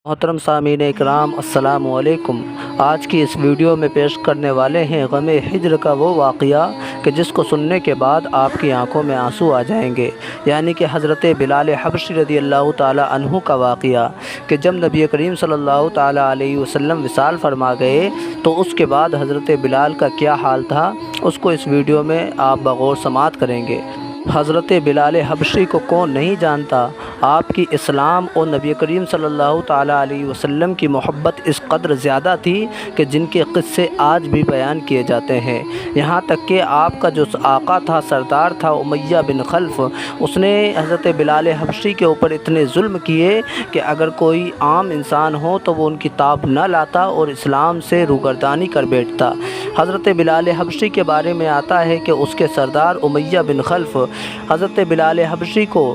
محترم سامعین اکرام، السلام علیکم۔ آج کی اس ویڈیو میں پیش کرنے والے ہیں غم ہجر کا وہ واقعہ کہ جس کو سننے کے بعد آپ کی آنکھوں میں آنسو آ جائیں گے، یعنی کہ حضرت بلال حبشی رضی اللہ تعالیٰ عنہ کا واقعہ کہ جب نبی کریم صلی اللہ تعالیٰ علیہ وسلم وصال فرما گئے تو اس کے بعد حضرت بلال کا کیا حال تھا، اس کو اس ویڈیو میں آپ بغور سماعت کریں گے۔ حضرت بلال حبشی کو کون نہیں جانتا؟ آپ کی اسلام اور نبی کریم صلی اللہ تعالیٰ علیہ وسلم کی محبت اس قدر زیادہ تھی کہ جن کے قصے آج بھی بیان کیے جاتے ہیں۔ یہاں تک کہ آپ کا جو آقا تھا، سردار تھا امیہ بن خلف، اس نے حضرت بلال حبشی کے اوپر اتنے ظلم کیے کہ اگر کوئی عام انسان ہو تو وہ ان کی تاب نہ لاتا اور اسلام سے روگردانی کر بیٹھتا۔ حضرت بلال حبشی کے بارے میں آتا ہے کہ اس کے سردار امیہ بن خلف حضرت بلال حبشی کو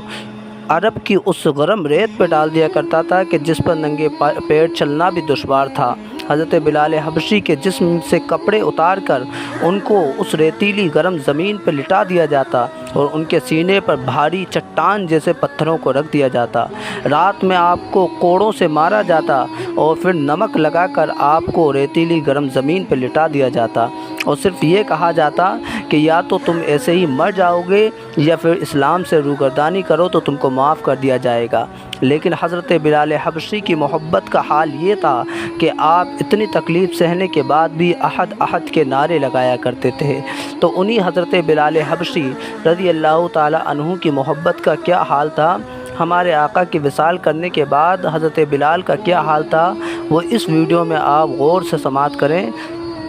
عرب کی اس گرم ریت پہ ڈال دیا کرتا تھا کہ جس پر ننگے پیر چلنا بھی دشوار تھا۔ حضرت بلال حبشی کے جسم سے کپڑے اتار کر ان کو اس ریتیلی گرم زمین پہ لٹا دیا جاتا اور ان کے سینے پر بھاری چٹان جیسے پتھروں کو رکھ دیا جاتا۔ رات میں آپ کو کوڑوں سے مارا جاتا اور پھر نمک لگا کر آپ کو ریتیلی گرم زمین پہ لٹا دیا جاتا اور صرف یہ کہا جاتا کہ یا تو تم ایسے ہی مر جاؤ گے یا پھر اسلام سے روگردانی کرو تو تم کو معاف کر دیا جائے گا۔ لیکن حضرت بلال حبشی کی محبت کا حال یہ تھا کہ آپ اتنی تکلیف سہنے کے بعد بھی احد احد کے نعرے لگایا کرتے تھے۔ تو انہی حضرت بلال حبشی رضی اللہ تعالیٰ عنہ کی محبت کا کیا حال تھا، ہمارے آقا کی وصال کرنے کے بعد حضرت بلال کا کیا حال تھا، وہ اس ویڈیو میں آپ غور سے سماعت کریں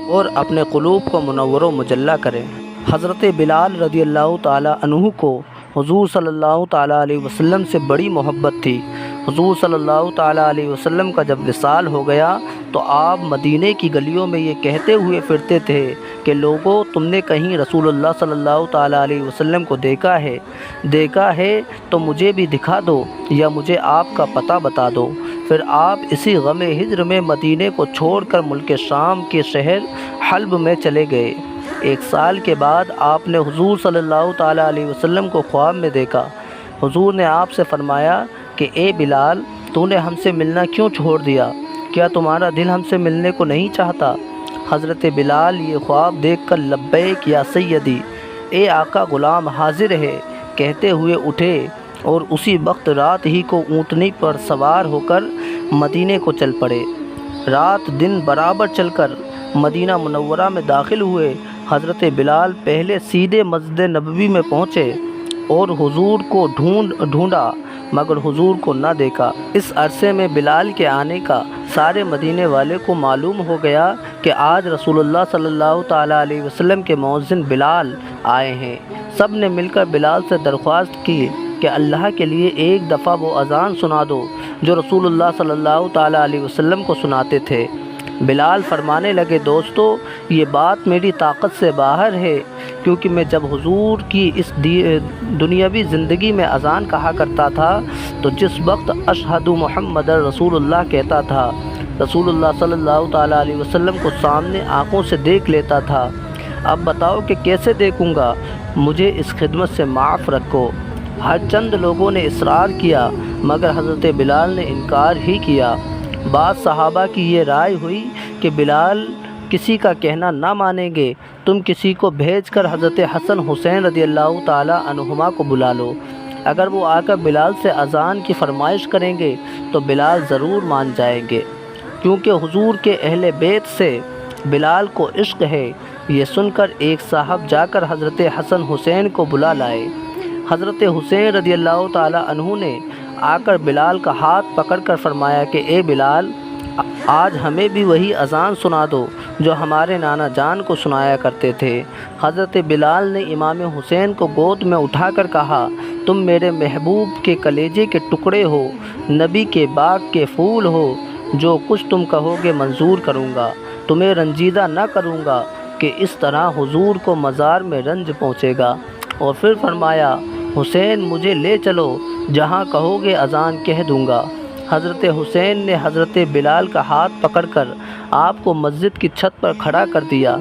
اور اپنے قلوب کو منور و مجلہ کریں۔ حضرت بلال رضی اللہ تعالیٰ عنہ کو حضور صلی اللہ تعالیٰ علیہ وسلم سے بڑی محبت تھی۔ حضور صلی اللہ تعالیٰ علیہ وسلم کا جب وصال ہو گیا تو آپ مدینہ کی گلیوں میں یہ کہتے ہوئے پھرتے تھے کہ لوگوں، تم نے کہیں رسول اللہ صلی اللہ تعالیٰ علیہ وسلم کو دیکھا ہے تو مجھے بھی دکھا دو یا مجھے آپ کا پتہ بتا دو۔ پھر آپ اسی غم ہجر میں مدینہ کو چھوڑ کر ملک شام کے شہر حلب میں چلے گئے۔ 1 سال کے بعد آپ نے حضور صلی اللہ تعالیٰ علیہ وسلم کو خواب میں دیکھا۔ حضور نے آپ سے فرمایا کہ اے بلال، تو نے ہم سے ملنا کیوں چھوڑ دیا؟ کیا تمہارا دل ہم سے ملنے کو نہیں چاہتا؟ حضرت بلال یہ خواب دیکھ کر لبیک یا سیدی، اے آقا غلام حاضر ہے کہتے ہوئے اٹھے اور اسی وقت رات ہی کو اونٹنی پر سوار ہو کر مدینے کو چل پڑے۔ رات دن برابر چل کر مدینہ منورہ میں داخل ہوئے۔ حضرت بلال پہلے سیدھے مسجد نبوی میں پہنچے اور حضور کو ڈھونڈا مگر حضور کو نہ دیکھا۔ اس عرصے میں بلال کے آنے کا سارے مدینے والے کو معلوم ہو گیا کہ آج رسول اللہ صلی اللہ تعالیٰ علیہ وسلم کے مؤذن بلال آئے ہیں۔ سب نے مل کر بلال سے درخواست کی کہ اللہ کے لیے ایک دفعہ وہ اذان سنا دو جو رسول اللہ صلی اللہ تعالیٰ علیہ وسلم کو سناتے تھے۔ بلال فرمانے لگے، دوستو، یہ بات میری طاقت سے باہر ہے، کیونکہ میں جب حضور کی اس دنیاوی زندگی میں اذان کہا کرتا تھا تو جس وقت اشہد محمد رسول اللہ کہتا تھا، رسول اللہ صلی اللہ تعالیٰ علیہ وسلم کو سامنے آنکھوں سے دیکھ لیتا تھا۔ اب بتاؤ کہ کیسے دیکھوں گا؟ مجھے اس خدمت سے معاف رکھو۔ ہر چند لوگوں نے اصرار کیا مگر حضرت بلال نے انکار ہی کیا۔ بعض صحابہ کی یہ رائے ہوئی کہ بلال کسی کا کہنا نہ مانیں گے، تم کسی کو بھیج کر حضرت حسن حسین رضی اللہ تعالیٰ عنہما کو بلا لو۔ اگر وہ آ کر بلال سے اذان کی فرمائش کریں گے تو بلال ضرور مان جائیں گے، کیونکہ حضور کے اہل بیت سے بلال کو عشق ہے۔ یہ سن کر ایک صاحب جا کر حضرت حسن حسین کو بلا لائے۔ حضرت حسین رضی اللہ تعالیٰ عنہ نے آ کر بلال کا ہاتھ پکڑ کر فرمایا کہ اے بلال، آج ہمیں بھی وہی اذان سنا دو جو ہمارے نانا جان کو سنایا کرتے تھے۔ حضرت بلال نے امام حسین کو گود میں اٹھا کر کہا، تم میرے محبوب کے کلیجے کے ٹکڑے ہو، نبی کے باغ کے پھول ہو، جو کچھ تم کہو گے منظور کروں گا، تمہیں رنجیدہ نہ کروں گا کہ اس طرح حضور کو مزار میں رنج پہنچے گا۔ اور پھر فرمایا، حسین مجھے لے چلو، جہاں کہو گے اذان کہہ دوں گا۔ حضرت حسین نے حضرت بلال کا ہاتھ پکڑ کر آپ کو مسجد کی چھت پر کھڑا کر دیا۔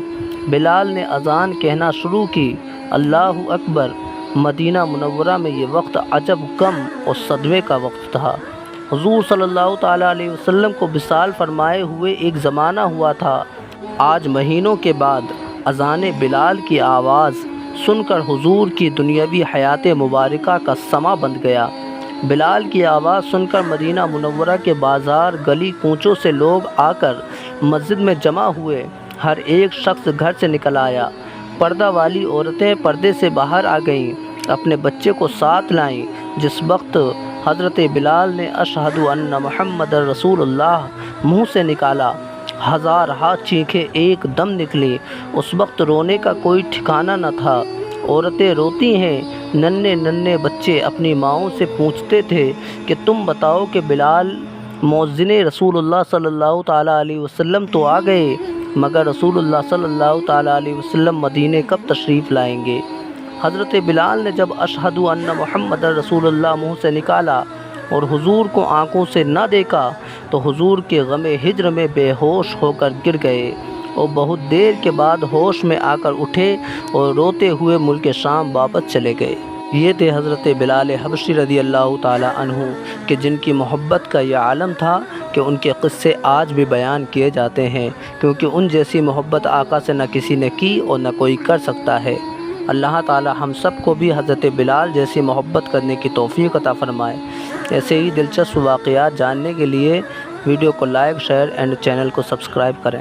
بلال نے اذان کہنا شروع کی، اللہ اکبر۔ مدینہ منورہ میں یہ وقت عجب غم اور صدمے کا وقت تھا۔ حضور صلی اللہ تعالیٰ علیہ وسلم کو وصال فرمائے ہوئے ایک زمانہ ہوا تھا۔ آج مہینوں کے بعد اذان بلال کی آواز سن کر حضور کی دنیاوی حیات مبارکہ کا سماں بند گیا۔ بلال کی آواز سن کر مدینہ منورہ کے بازار گلی کوچوں سے لوگ آ کر مسجد میں جمع ہوئے۔ ہر ایک شخص گھر سے نکل آیا۔ پردہ والی عورتیں پردے سے باہر آ گئیں، اپنے بچے کو ساتھ لائیں۔ جس وقت حضرت بلال نے اشہد ان محمد رسول اللہ منہ سے نکالا، ہزارہا چیخیں ایک دم نکلیں۔ اس وقت رونے کا کوئی ٹھکانہ نہ تھا۔ عورتیں روتی ہیں، ننھے ننھے بچے اپنی ماؤں سے پوچھتے تھے کہ تم بتاؤ کہ بلال مؤذن رسول اللہ صلی اللہ تعالیٰ علیہ وسلم تو آ گئے، مگر رسول اللہ صلی اللہ تعالیٰ علیہ وسلم مدینے کب تشریف لائیں گے؟ حضرت بلال نے جب اشہد ان محمد رسول اللہ منہ سے نکالا اور حضور کو آنکھوں سے نہ دیکھا تو حضور کے غم ہجر میں بے ہوش ہو کر گر گئے اور بہت دیر کے بعد ہوش میں آ کر اٹھے اور روتے ہوئے ملک شام واپس چلے گئے۔ یہ تھے حضرت بلال حبشی رضی اللہ تعالیٰ عنہ کہ جن کی محبت کا یہ عالم تھا کہ ان کے قصے آج بھی بیان کیے جاتے ہیں، کیونکہ ان جیسی محبت آقا سے نہ کسی نے کی اور نہ کوئی کر سکتا ہے۔ اللہ تعالیٰ ہم سب کو بھی حضرت بلال جیسی محبت کرنے کی توفیق عطا فرمائے۔ ایسے ہی دلچسپ واقعات جاننے کے لیے ویڈیو کو لائک، شیئر اینڈ چینل کو سبسکرائب کریں۔